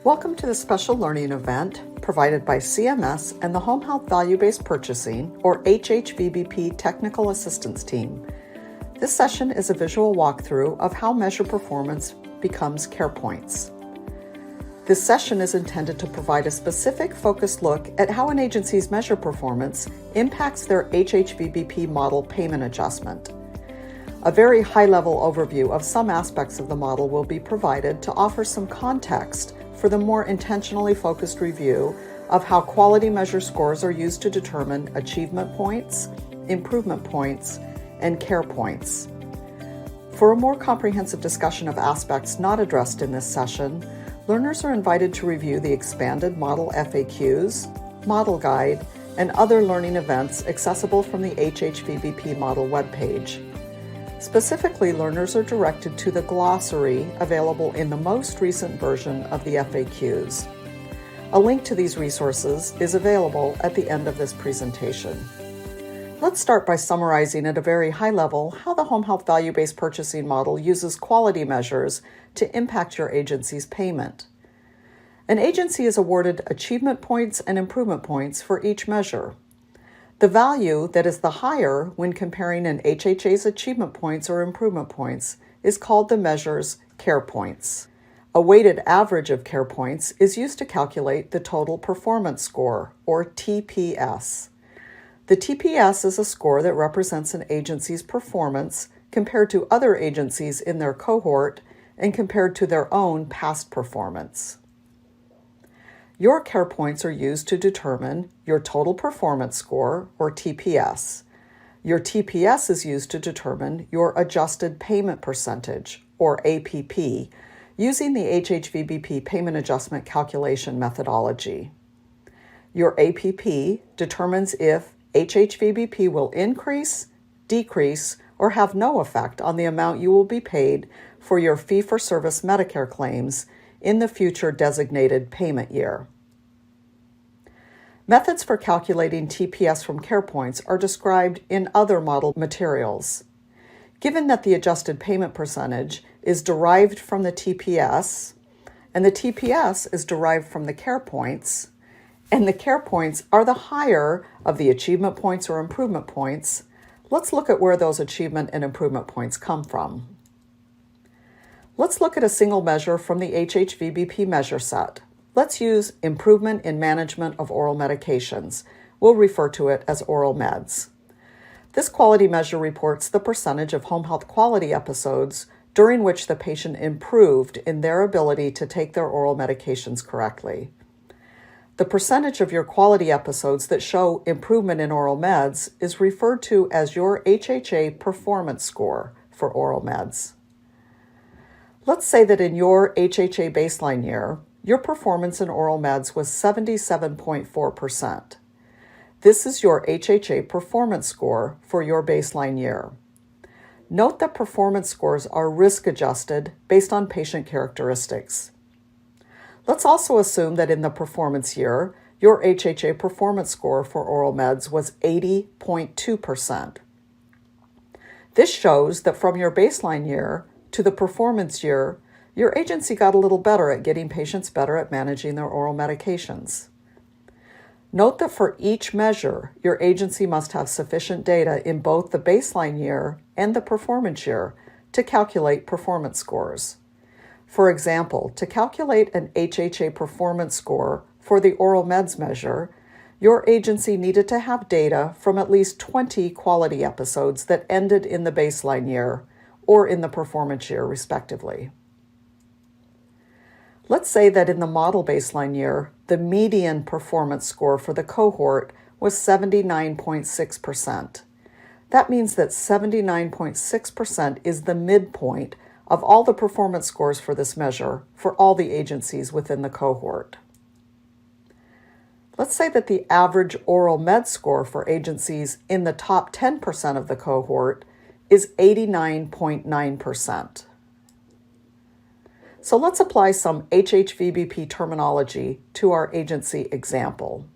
Welcome to the special learning event provided by CMS and the Home Health Value-Based Purchasing, or HHVBP Technical Assistance Team. This session is a visual walkthrough of how measure performance becomes CarePoints. This session is intended to provide a specific focused look at how an agency's measure performance impacts their HHVBP model payment adjustment. A very high-level overview of some aspects of the model will be provided to offer some context for the more intentionally focused review of how quality measure scores are used to determine achievement points, improvement points, and care points. For a more comprehensive discussion of aspects not addressed in this session, learners are invited to review the expanded model FAQs, model guide, and other learning events accessible from the HHVBP model webpage. Specifically, learners are directed to the glossary available in the most recent version of the FAQs. A link to these resources is available at the end of this presentation. Let's start by summarizing at a very high level how the Home Health Value-Based Purchasing model uses quality measures to impact your agency's payment. An agency is awarded achievement points and improvement points for each measure. The value that is the higher when comparing an HHA's achievement points or improvement points is called the measure's care points. A weighted average of care points is used to calculate the total performance score, or TPS. The TPS is a score that represents an agency's performance compared to other agencies in their cohort and compared to their own past performance. Your care points are used to determine your total performance score, or TPS. Your TPS is used to determine your adjusted payment percentage, or APP, using the HHVBP payment adjustment calculation methodology. Your APP determines if HHVBP will increase, decrease, or have no effect on the amount you will be paid for your fee-for-service Medicare claims in the future designated payment year. Methods for calculating TPS from CarePoints are described in other model materials. Given that the adjusted payment percentage is derived from the TPS, and the TPS is derived from the CarePoints, and the CarePoints are the higher of the achievement points or improvement points, let's look at where those achievement and improvement points come from. Let's look at a single measure from the HHVBP measure set. Let's use improvement in management of oral medications. We'll refer to it as oral meds. This quality measure reports the percentage of home health quality episodes during which the patient improved in their ability to take their oral medications correctly. The percentage of your quality episodes that show improvement in oral meds is referred to as your HHA performance score for oral meds. Let's say that in your HHA baseline year, your performance in oral meds was 77.4%. This is your HHA performance score for your baseline year. Note that performance scores are risk adjusted based on patient characteristics. Let's also assume that in the performance year, your HHA performance score for oral meds was 80.2%. This shows that from your baseline year to the performance year, your agency got a little better at getting patients better at managing their oral medications. Note that for each measure, your agency must have sufficient data in both the baseline year and the performance year to calculate performance scores. For example, to calculate an HHA performance score for the oral meds measure, your agency needed to have data from at least 20 quality episodes that ended in the baseline year or in the performance year, respectively. Let's say that in the model baseline year, the median performance score for the cohort was 79.6%. That means that 79.6% is the midpoint of all the performance scores for this measure for all the agencies within the cohort. Let's say that the average oral med score for agencies in the top 10% of the cohort is 89.9%. So let's apply some HHVBP terminology to our agency example.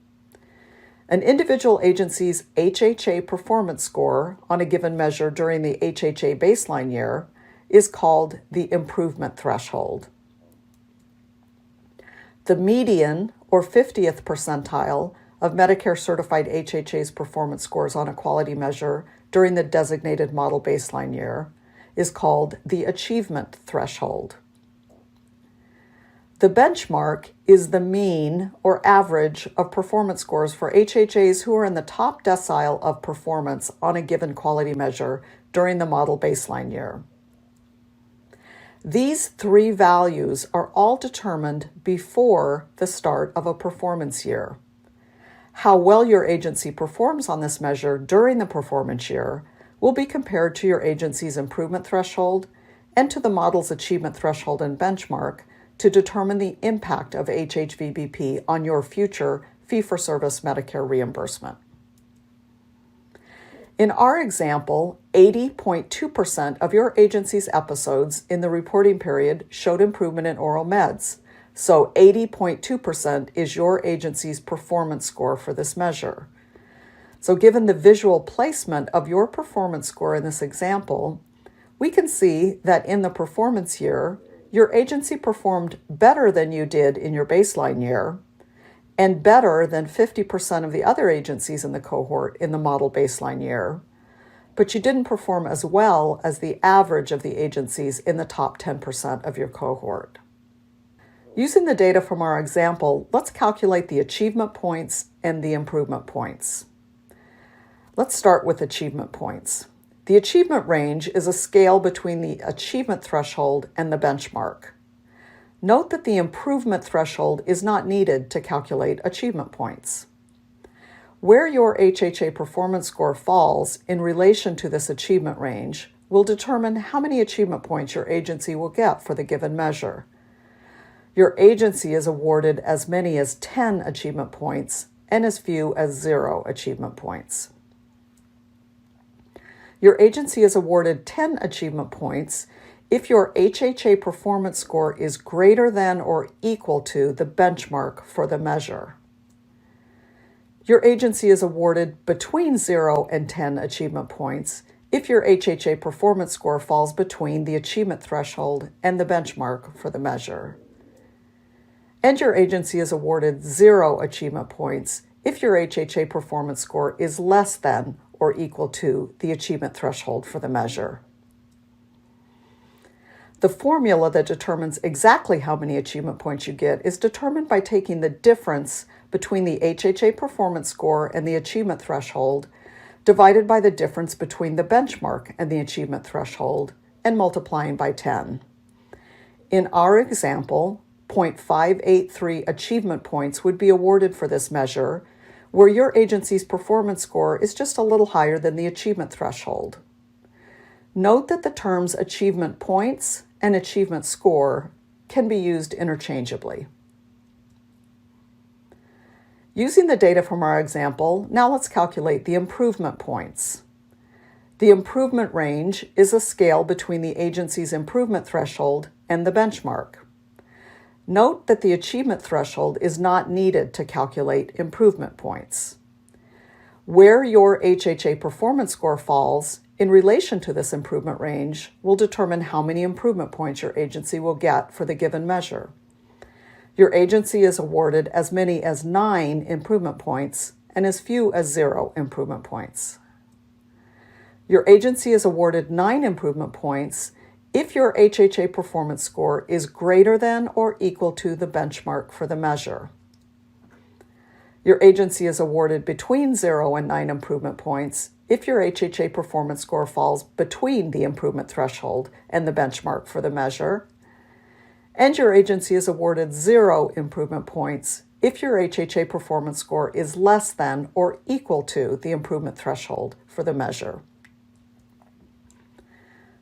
An individual agency's HHA performance score on a given measure during the HHA baseline year is called the improvement threshold. The median, or 50th percentile, of Medicare certified HHA's performance scores on a quality measure during the designated model baseline year is called the achievement threshold. The benchmark is the mean or average of performance scores for HHAs who are in the top decile of performance on a given quality measure during the model baseline year. These three values are all determined before the start of a performance year. How well your agency performs on this measure during the performance year will be compared to your agency's improvement threshold and to the model's achievement threshold and benchmark to determine the impact of HHVBP on your future fee-for-service Medicare reimbursement. In our example, 80.2% of your agency's episodes in the reporting period showed improvement in oral meds, so 80.2% is your agency's performance score for this measure. So given the visual placement of your performance score in this example, we can see that in the performance year, your agency performed better than you did in your baseline year, and better than 50% of the other agencies in the cohort in the model baseline year, but you didn't perform as well as the average of the agencies in the top 10% of your cohort. Using the data from our example, let's calculate the achievement points and the improvement points. Let's start with achievement points. The achievement range is a scale between the achievement threshold and the benchmark. Note that the improvement threshold is not needed to calculate achievement points. Where your HHA performance score falls in relation to this achievement range will determine how many achievement points your agency will get for the given measure. Your agency is awarded as many as 10 achievement points and as few as 0 achievement points. Your agency is awarded 10 achievement points if your HHA performance score is greater than or equal to the benchmark for the measure. Your agency is awarded between 0 and 10 achievement points if your HHA performance score falls between the achievement threshold and the benchmark for the measure. And your agency is awarded 0 achievement points if your HHA performance score is less than or equal to the achievement threshold for the measure. The formula that determines exactly how many achievement points you get is determined by taking the difference between the HHA performance score and the achievement threshold divided by the difference between the benchmark and the achievement threshold and multiplying by 10. In our example, 0.583 achievement points would be awarded for this measure, where your agency's performance score is just a little higher than the achievement threshold. Note that the terms achievement points and achievement score can be used interchangeably. Using the data from our example, now let's calculate the improvement points. The improvement range is a scale between the agency's improvement threshold and the benchmark. Note that the achievement threshold is not needed to calculate improvement points. Where your HHA performance score falls in relation to this improvement range will determine how many improvement points your agency will get for the given measure. Your agency is awarded as many as 9 improvement points and as few as 0 improvement points. Your agency is awarded 9 improvement points if your HHA performance score is greater than or equal to the benchmark for the measure. Your agency is awarded between 0 and 9 improvement points if your HHA performance score falls between the improvement threshold and the benchmark for the measure. And your agency is awarded 0 improvement points if your HHA performance score is less than or equal to the improvement threshold for the measure.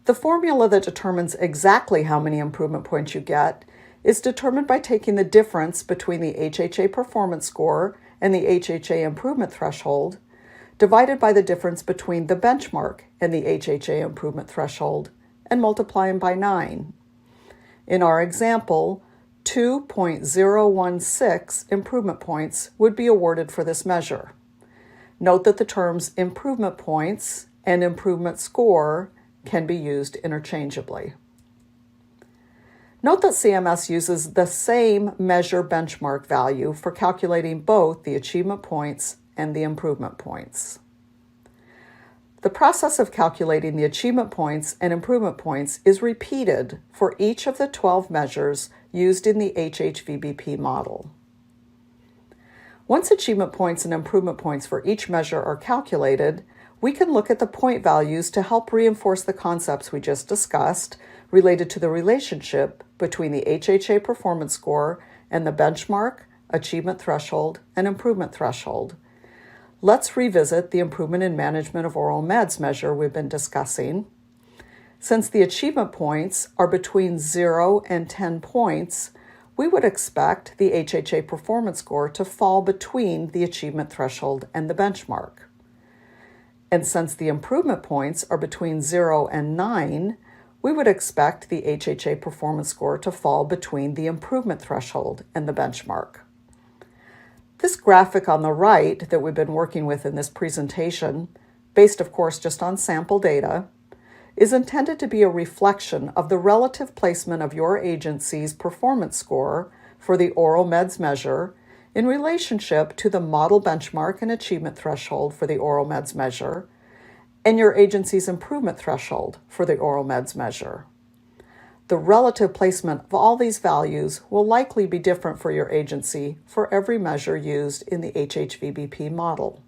The formula that determines exactly how many improvement points you get is determined by taking the difference between the HHA performance score and the HHA improvement threshold divided by the difference between the benchmark and the HHA improvement threshold and multiplying by 9. In our example, 2.016 improvement points would be awarded for this measure. Note that the terms improvement points and improvement score can be used interchangeably. Note that CMS uses the same measure benchmark value for calculating both the achievement points and the improvement points. The process of calculating the achievement points and improvement points is repeated for each of the 12 measures used in the HHVBP model. Once achievement points and improvement points for each measure are calculated, we can look at the point values to help reinforce the concepts we just discussed related to the relationship between the HHA performance score and the benchmark, achievement threshold, and improvement threshold. Let's revisit the improvement in management of oral meds measure we've been discussing. Since the achievement points are between 0 and 10 points, we would expect the HHA performance score to fall between the achievement threshold and the benchmark. And since the improvement points are between 0 and 9, we would expect the HHA performance score to fall between the improvement threshold and the benchmark. This graphic on the right that we've been working with in this presentation, based of course just on sample data, is intended to be a reflection of the relative placement of your agency's performance score for the oral meds measure in relationship to the model benchmark and achievement threshold for the oral meds measure, and your agency's improvement threshold for the oral meds measure. The relative placement of all these values will likely be different for your agency for every measure used in the HHVBP model.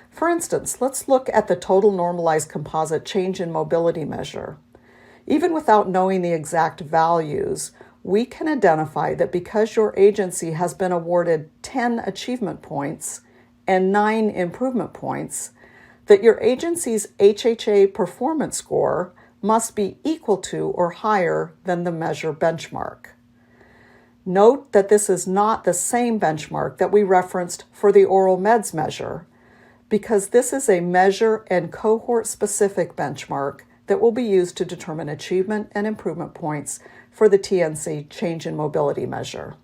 For instance, let's look at the total normalized composite change in mobility measure. Even without knowing the exact values, we can identify that because your agency has been awarded 10 achievement points and 9 improvement points, that your agency's HHA performance score must be equal to or higher than the measure benchmark. Note that this is not the same benchmark that we referenced for the oral meds measure, because this is a measure and cohort-specific benchmark that will be used to determine achievement and improvement points for the TNC change in mobility measure.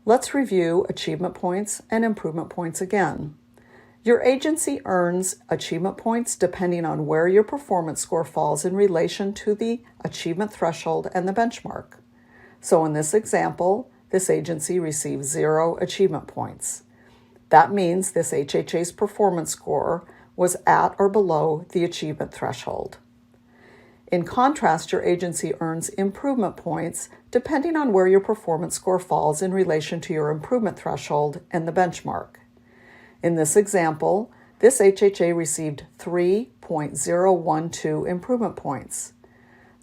Let's review achievement points and improvement points again. Your agency earns achievement points depending on where your performance score falls in relation to the achievement threshold and the benchmark. So in this example, this agency receives 0 achievement points. That means this HHA's performance score was at or below the achievement threshold. In contrast, your agency earns improvement points depending on where your performance score falls in relation to your improvement threshold and the benchmark. In this example, this HHA received 3.012 improvement points.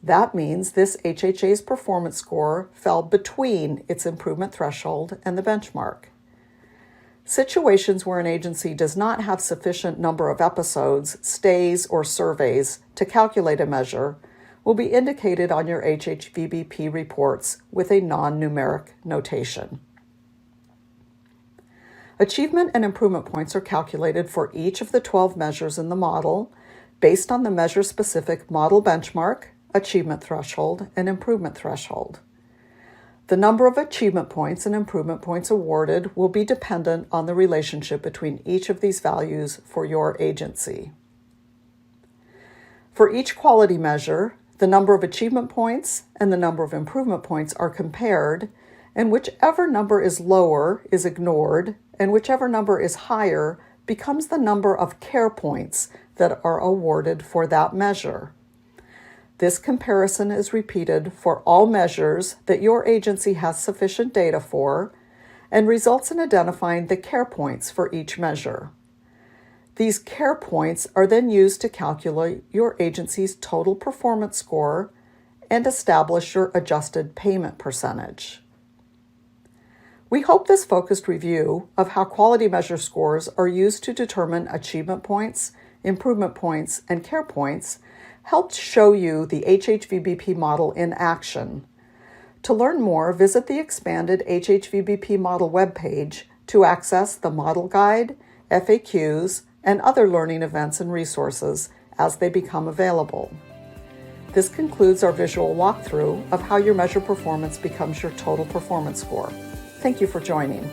That means this HHA's performance score fell between its improvement threshold and the benchmark. Situations where an agency does not have sufficient number of episodes, stays, or surveys to calculate a measure will be indicated on your HHVBP reports with a non-numeric notation. Achievement and improvement points are calculated for each of the 12 measures in the model based on the measure-specific model benchmark, achievement threshold, and improvement threshold. The number of achievement points and improvement points awarded will be dependent on the relationship between each of these values for your agency. For each quality measure, the number of achievement points and the number of improvement points are compared, and whichever number is lower is ignored, and whichever number is higher becomes the number of care points that are awarded for that measure. This comparison is repeated for all measures that your agency has sufficient data for and results in identifying the care points for each measure. These care points are then used to calculate your agency's total performance score and establish your adjusted payment percentage. We hope this focused review of how quality measure scores are used to determine achievement points, improvement points, and care points helped show you the HHVBP model in action. To learn more, visit the expanded HHVBP model webpage to access the model guide, FAQs, and other learning events and resources as they become available. This concludes our visual walkthrough of how your measure performance becomes your total performance score. Thank you for joining.